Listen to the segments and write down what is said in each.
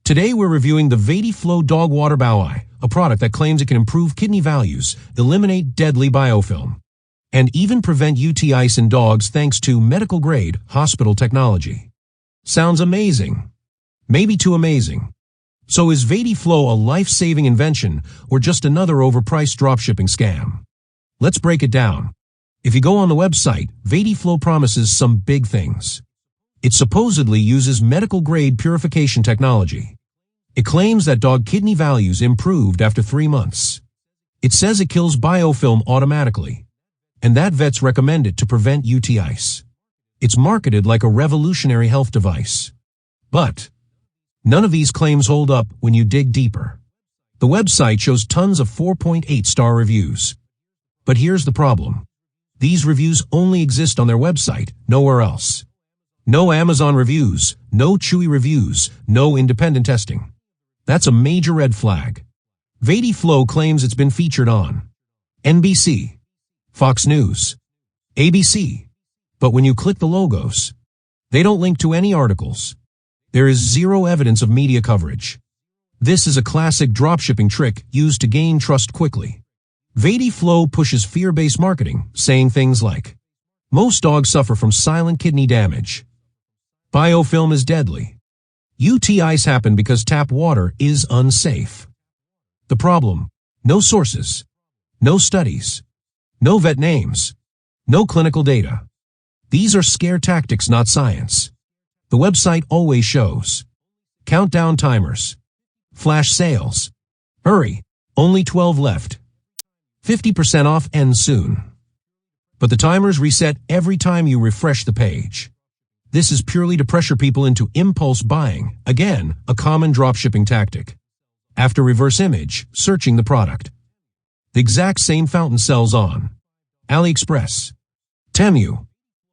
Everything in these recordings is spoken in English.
Today we're reviewing the Selene Dog Water Fountain, a product that claims it can improve kidney values, eliminate deadly biofilm, and even prevent UTIs in dogs thanks to medical-grade hospital technology. Sounds amazing. Maybe too amazing. So is Selene a life-saving invention or just another overpriced dropshipping scam? Let's break it down. If you go on the website, Selene promises some big things. It supposedly uses medical-grade purification technology. It claims that dog kidney values improved after 3 months. It says it kills biofilm automatically, and that vets recommend it to prevent UTIs. It's marketed like a revolutionary health device. But none of these claims hold up when you dig deeper. The website shows tons of 4.8-star reviews. But here's the problem. These reviews only exist on their website, nowhere else. No Amazon reviews, no Chewy reviews, no independent testing. That's a major red flag. Selene claims it's been featured on NBC, Fox News, ABC. But when you click the logos, they don't link to any articles. There is zero evidence of media coverage. This is a classic dropshipping trick used to gain trust quickly. Selene pushes fear-based marketing, saying things like, most dogs suffer from silent kidney damage. Biofilm is deadly. UTIs happen because tap water is unsafe. The problem: no sources, no studies, no vet names, no clinical data. These are scare tactics, not science. The website always shows countdown timers, flash sales, hurry, only 12 left, 50% off ends soon. But the timers reset every time you refresh the page. This is purely to pressure people into impulse buying, again, a common dropshipping tactic. After reverse image, searching the product. The exact same fountain sells on AliExpress, Temu,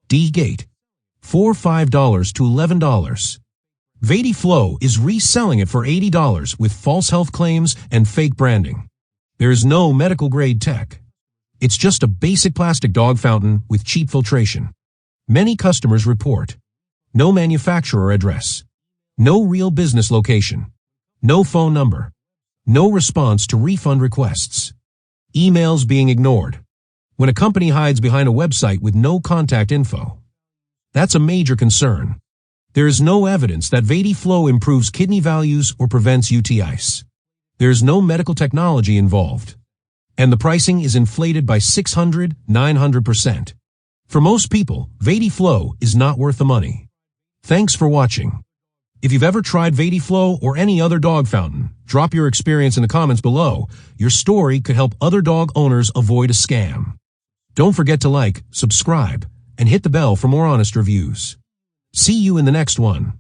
D-Gate, $5 to $11. Selene is reselling it for $80 with false health claims and fake branding. There is no medical-grade tech. It's just a basic plastic dog fountain with cheap filtration. Many customers report no manufacturer address, no real business location, no phone number, no response to refund requests, emails being ignored. When a company hides behind a website with no contact info, that's a major concern. There is no evidence that Selene improves kidney values or prevents UTIs. There is no medical technology involved. And the pricing is inflated by 600–900%. For most people, Selene is not worth the money. Thanks for watching. If you've ever tried Selene or any other dog fountain, drop your experience in the comments below. Your story could help other dog owners avoid a scam. Don't forget to like, subscribe, and hit the bell for more honest reviews. See you in the next one.